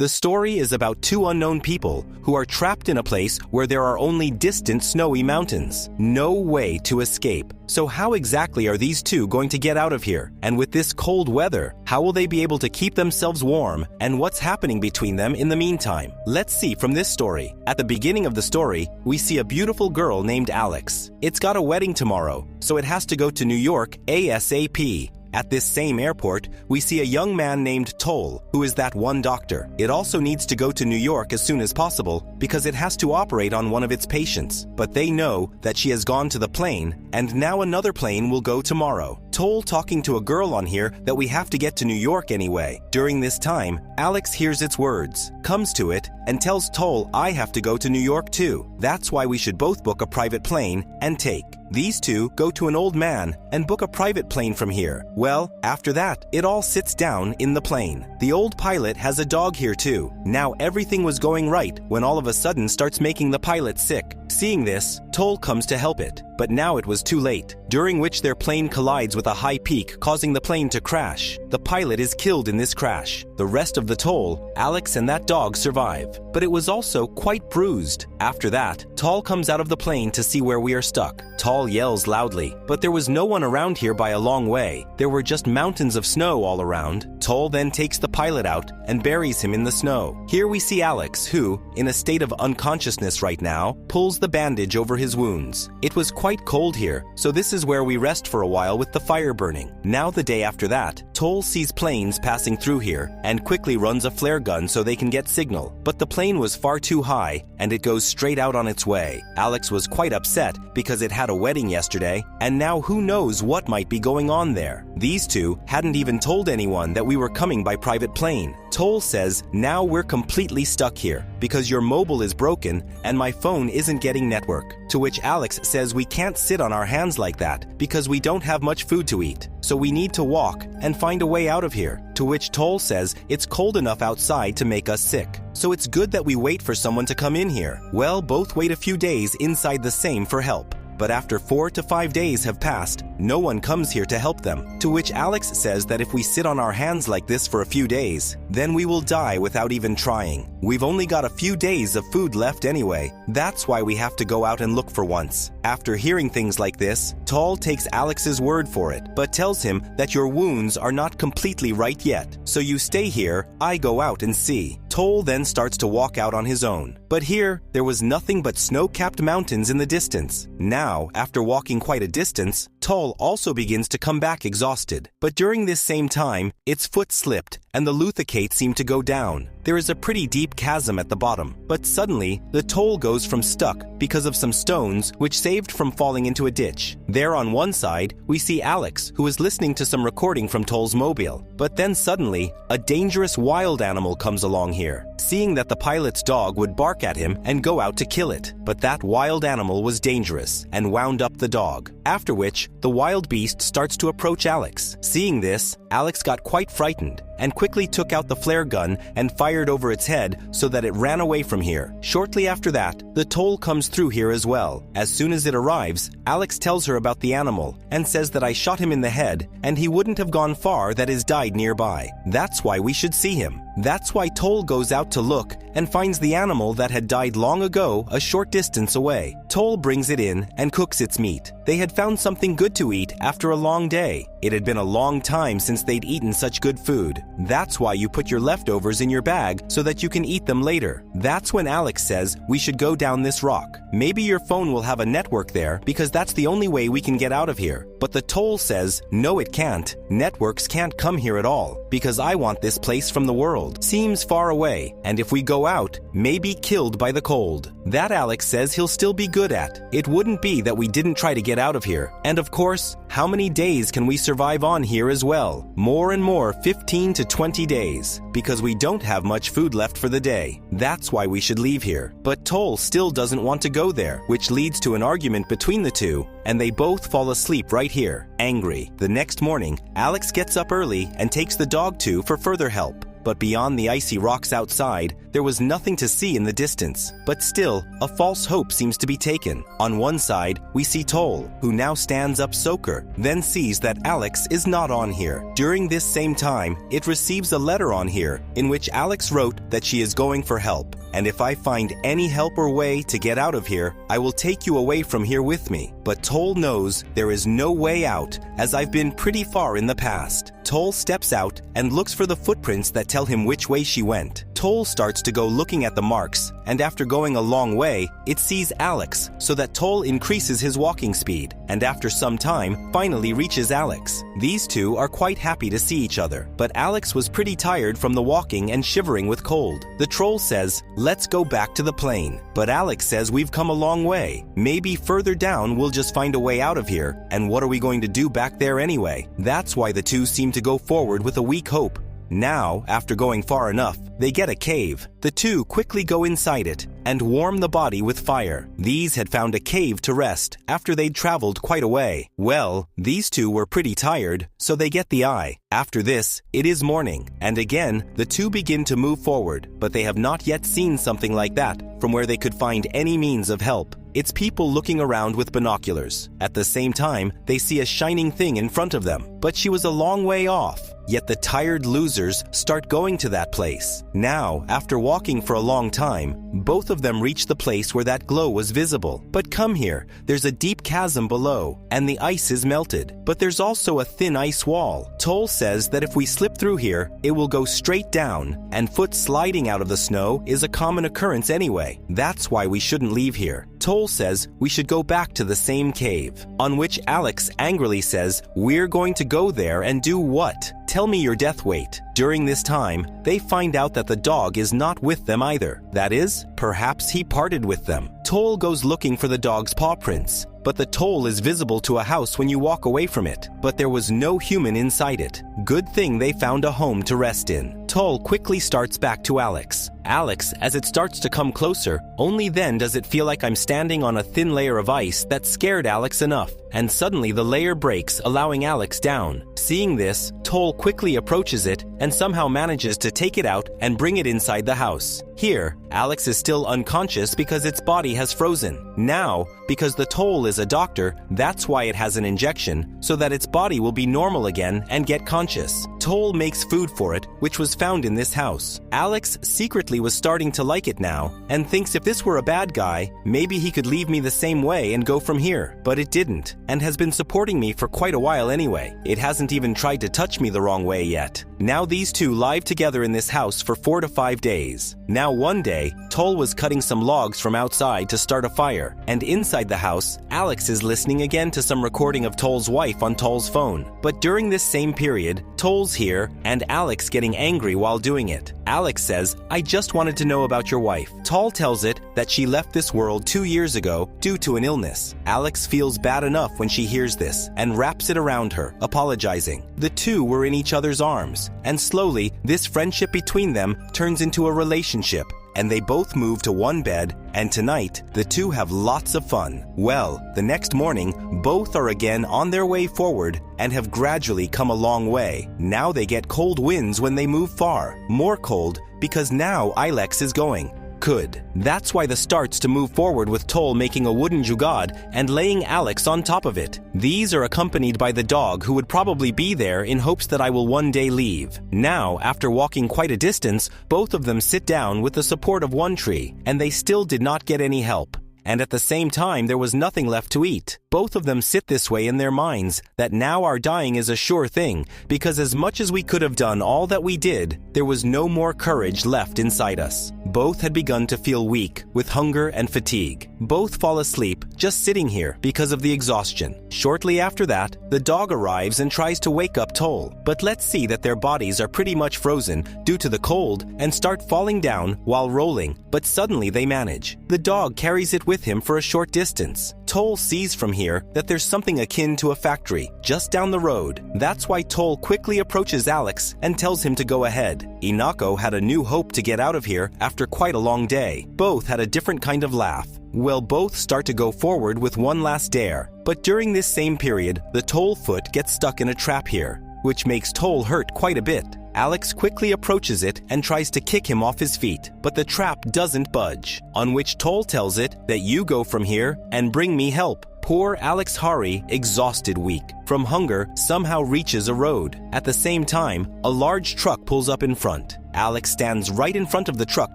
The story is about two unknown people who are trapped in a place where there are only distant snowy mountains. No way to escape. So how exactly are these two going to get out of here? And with this cold weather, how will they be able to keep themselves warm? And what's happening between them in the meantime? Let's see from this story. At the beginning of the story, we see a beautiful girl named Alex. It's got a wedding tomorrow, so it has to go to New York ASAP. At this same airport, we see a young man named Toll, who is that one doctor. It also needs to go to New York as soon as possible because it has to operate on one of its patients. But they know that she has gone to the plane, and now another plane will go tomorrow. Toll talking to a girl on here that we have to get to New York anyway. During this time, Alex hears its words, comes to it, and tells Toll I have to go to New York too. That's why we should both book a private plane and take. These two go to an old man and book a private plane from here. Well, after that, it all sits down in the plane. The old pilot has a dog here too. Now everything was going right when all of a sudden starts making the pilot sick. Seeing this, Toll comes to help it, but now it was too late, during which their plane collides with a high peak, causing the plane to crash. The pilot is killed in this crash. The rest of the Toll, Alex and that dog survive, but it was also quite bruised. After that, Toll comes out of the plane to see where we are stuck. Toll yells loudly, but there was no one around here by a long way. There were just mountains of snow all around. Toll then takes the pilot out and buries him in the snow. Here we see Alex, who, in a state of unconsciousness right now, pulls the bandage over his wounds. It was quite cold here, so this is where we rest for a while with the fire burning. Now the day after that, Toll sees planes passing through here and quickly runs a flare gun so they can get signal. But the plane was far too high and it goes straight out on its way. Alex was quite upset because it had a wedding yesterday, and now who knows what might be going on there. These two hadn't even told anyone that we were coming by private plane. Toll says, now we're completely stuck here because your mobile is broken and my phone isn't getting network. To which Alex says we can't sit on our hands like that because we don't have much food to eat. So we need to walk and find a way out of here. To which Toll says it's cold enough outside to make us sick. So it's good that we wait for someone to come in here. Well, both wait a few days inside the same for help. But after 4 to 5 days have passed, no one comes here to help them. To which Alex says that if we sit on our hands like this for a few days, then we will die without even trying. We've only got a few days of food left anyway. That's why we have to go out and look for once. After hearing things like this, Toll takes Alex's word for it, but tells him that your wounds are not completely right yet. So you stay here, I go out and see. Toll then starts to walk out on his own. But here, there was nothing but snow-capped mountains in the distance. Now, after walking quite a distance, Toll also begins to come back exhausted. But during this same time, its foot slipped and the Luthicate seemed to go down. There is a pretty deep chasm at the bottom, but suddenly, the Toll goes from stuck because of some stones which saved from falling into a ditch. There on one side, we see Alex, who is listening to some recording from Toll's mobile. But then suddenly, a dangerous wild animal comes along here, seeing that the pilot's dog would bark at him and go out to kill it. But that wild animal was dangerous and wound up the dog. After which, the wild beast starts to approach Alex. Seeing this, Alex got quite frightened and quickly took out the flare gun and fired over its head so that it ran away from here. Shortly after that, the Toll comes through here as well. As soon as it arrives, Alex tells her about the animal and says that I shot him in the head and he wouldn't have gone far, that is died nearby. That's why we should see him. That's why Toll goes out to look and finds the animal that had died long ago a short distance away. Toll brings it in and cooks its meat. They had found something good to eat after a long day. It had been a long time since they'd eaten such good food. That's why you put your leftovers in your bag so that you can eat them later. That's when Alex says we should go down this rock. Maybe your phone will have a network there because that's the only way we can get out of here. But the Toll says, no it can't. Networks can't come here at all because I want this place from the world. Seems far away, and if we go out, may be killed by the cold. That Alex says he'll still be good at. It wouldn't be that we didn't try to get out of here. And of course, how many days can we survive on here as well? More and more, 15 to 20 days, because we don't have much food left for the day. That's why we should leave here. But Toll still doesn't want to go there, which leads to an argument between the two, and they both fall asleep right here, angry. The next morning, Alex gets up early and takes the dog to for further help. but beyond the icy rocks outside, there was nothing to see in the distance. But still, a false hope seems to be taken. On one side, we see Toll, who now stands up Soker, then sees that Alex is not on here. During this same time, it receives a letter on here, in which Alex wrote that she is going for help. And if I find any help or way to get out of here, I will take you away from here with me. But Toll knows there is no way out, as I've been pretty far in the past. Toll steps out and looks for the footprints that tell him which way she went. Toll starts to go looking at the marks, and after going a long way, it sees Alex, so that Toll increases his walking speed, and after some time, finally reaches Alex. These two are quite happy to see each other, but Alex was pretty tired from the walking and shivering with cold. The troll says, "Let's go back to the plane." But Alex says, "We've come a long way. Maybe further down we'll just find a way out of here, and what are we going to do back there anyway?" That's why the two seem to go forward with a weak hope. Now, after going far enough, they get a cave. The two quickly go inside it and warm the body with fire. These had found a cave to rest after they'd traveled quite a way. Well, these two were pretty tired, so they get the eye. After this, it is morning, and again, the two begin to move forward, but they have not yet seen something like that from where they could find any means of help. It's people looking around with binoculars. At the same time, they see a shining thing in front of them, but she was a long way off. Yet the tired losers start going to that place. Now, after walking for a long time, both of them reach the place where that glow was visible. But come here, there's a deep chasm below, and the ice is melted. But there's also a thin ice wall. Toll says that if we slip through here, it will go straight down, and foot sliding out of the snow is a common occurrence anyway. That's why we shouldn't leave here. Toll says we should go back to the same cave, on which Alex angrily says, "We're going to go there and do what? Tell me your death weight." During this time, they find out that the dog is not with them either. That is, perhaps he parted with them. Toll goes looking for the dog's paw prints, but the toll is visible to a house when you walk away from it, but there was no human inside it. Good thing they found a home to rest in. Toll quickly starts back to Alex. Alex, as it starts to come closer, only then does it feel like I'm standing on a thin layer of ice that scared Alex enough, and suddenly the layer breaks, allowing Alex down. Seeing this, Toll quickly approaches it and somehow manages to take it out and bring it inside the house. Here, Alex is still unconscious because its body has frozen. Now, because the Toll is a doctor, that's why it has an injection, so that its body will be normal again and get conscious. Toll makes food for it, which was found in this house. Alex secretly was starting to like it now, and thinks if this were a bad guy, maybe he could leave me the same way and go from here. But it didn't, and has been supporting me for quite a while anyway. It hasn't even tried to touch me the wrong way yet. Now these two live together in this house for 4 to 5 days. Now one day, Toll was cutting some logs from outside to start a fire, and inside the house, Alex is listening again to some recording of Toll's wife on Toll's phone. But during this same period, Toll's here, and Alex getting angry while doing it. Alex says, "I just wanted to know about your wife." Toll tells it that she left this world 2 years ago due to an illness. Alex feels bad enough when she hears this, and wraps it around her, apologizing. The two were in each other's arms, and slowly, this friendship between them turns into a relationship, and they both move to one bed, and tonight, the two have lots of fun. Well, the next morning, both are again on their way forward and have gradually come a long way. Now they get cold winds when they move far, more cold because now Ilex is going. Good. That's why the starts to move forward with Toll making a wooden jugad and laying Alex on top of it. These are accompanied by the dog who would probably be there in hopes that I will one day leave. Now, after walking quite a distance, both of them sit down with the support of one tree, and they still did not get any help. And at the same time, there was nothing left to eat. Both of them sit this way in their minds, that now our dying is a sure thing, because as much as we could have done all that we did, there was no more courage left inside us. Both had begun to feel weak, with hunger and fatigue. Both fall asleep, just sitting here, because of the exhaustion. Shortly after that, the dog arrives and tries to wake up Toll, but let's see that their bodies are pretty much frozen due to the cold and start falling down while rolling, but suddenly they manage. The dog carries it with him for a short distance. Toll sees from here that there's something akin to a factory just down the road. That's why Toll quickly approaches Alex and tells him to go ahead. Inako had a new hope to get out of here after quite a long day. Both had a different kind of laugh. Well, both start to go forward with one last dare. But during this same period, the Toll foot gets stuck in a trap here. which makes Toll hurt quite a bit. Alex quickly approaches it and tries to kick him off his feet, but the trap doesn't budge, on which Toll tells it that you go from here and bring me help. Poor Alex Hari, exhausted weak from hunger, somehow reaches a road. At the same time, a large truck pulls up in front. Alex stands right in front of the truck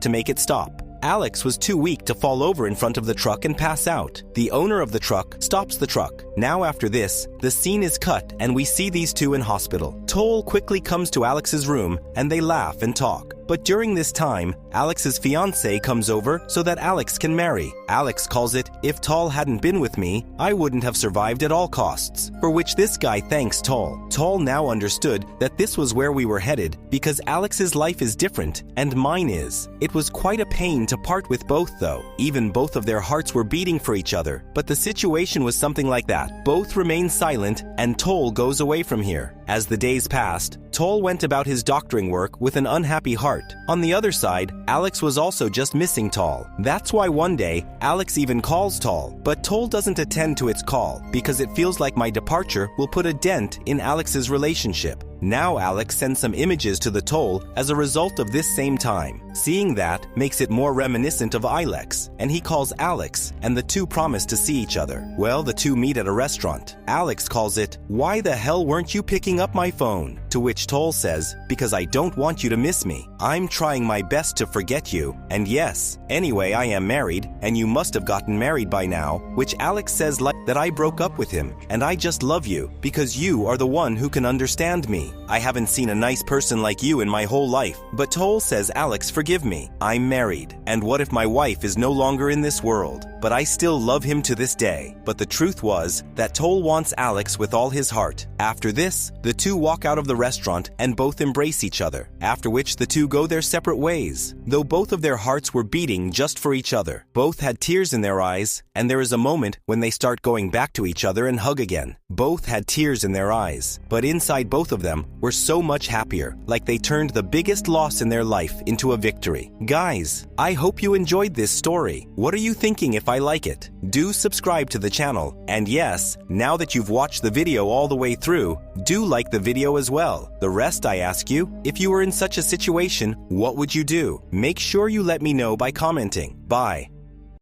to make it stop. Alex was too weak to fall over in front of the truck and pass out. The owner of the truck stops the truck. Now after this, the scene is cut and we see these two in hospital. Toll quickly comes to Alex's room and they laugh and talk. But during this time, Alex's fiancée comes over so that Alex can marry. Alex calls it, "If Toll hadn't been with me, I wouldn't have survived at all costs," for which this guy thanks Toll. Toll now understood that this was where we were headed because Alex's life is different and mine is. It was quite a pain to part with both though. Even both of their hearts were beating for each other. But the situation was something like that. Both remain silent and Toll goes away from here. As the days passed, Toll went about his doctoring work with an unhappy heart. On the other side, Alex was also just missing Toll. That's why one day, Alex even calls Toll, but Toll doesn't attend to its call because it feels like my departure will put a dent in Alex's relationship. Now Alex sends some images to the Toll as a result of this same time. Seeing that makes it more reminiscent of Ilex, and he calls Alex, and the two promise to see each other. Well, the two meet at a restaurant. Alex calls it, "Why the hell weren't you picking up my phone?" To which Toll says, "Because I don't want you to miss me. I'm trying my best to forget you, and yes, anyway I am married, and you must have gotten married by now," which Alex says like that I broke up with him, and I just love you, because you are the one who can understand me. I haven't seen a nice person like you in my whole life. But Toll says, "Alex, forgive me. I'm married. And what if my wife is no longer in this world? But I still love him to this day." But the truth was that Toll wants Alex with all his heart. After this, the two walk out of the restaurant and both embrace each other, after which the two go their separate ways. Though both of their hearts were beating just for each other. Both had tears in their eyes, and there is a moment when they start going back to each other and hug again. Both had tears in their eyes, but inside both of them were so much happier, like they turned the biggest loss in their life into a victory. Guys, I hope you enjoyed this story. What are you thinking if I like it? Do subscribe to the channel, and yes, now that you've watched the video all the way through, do like the video as well. The rest I ask you, if you were in such a situation, what would you do? Make sure you let me know by commenting. Bye.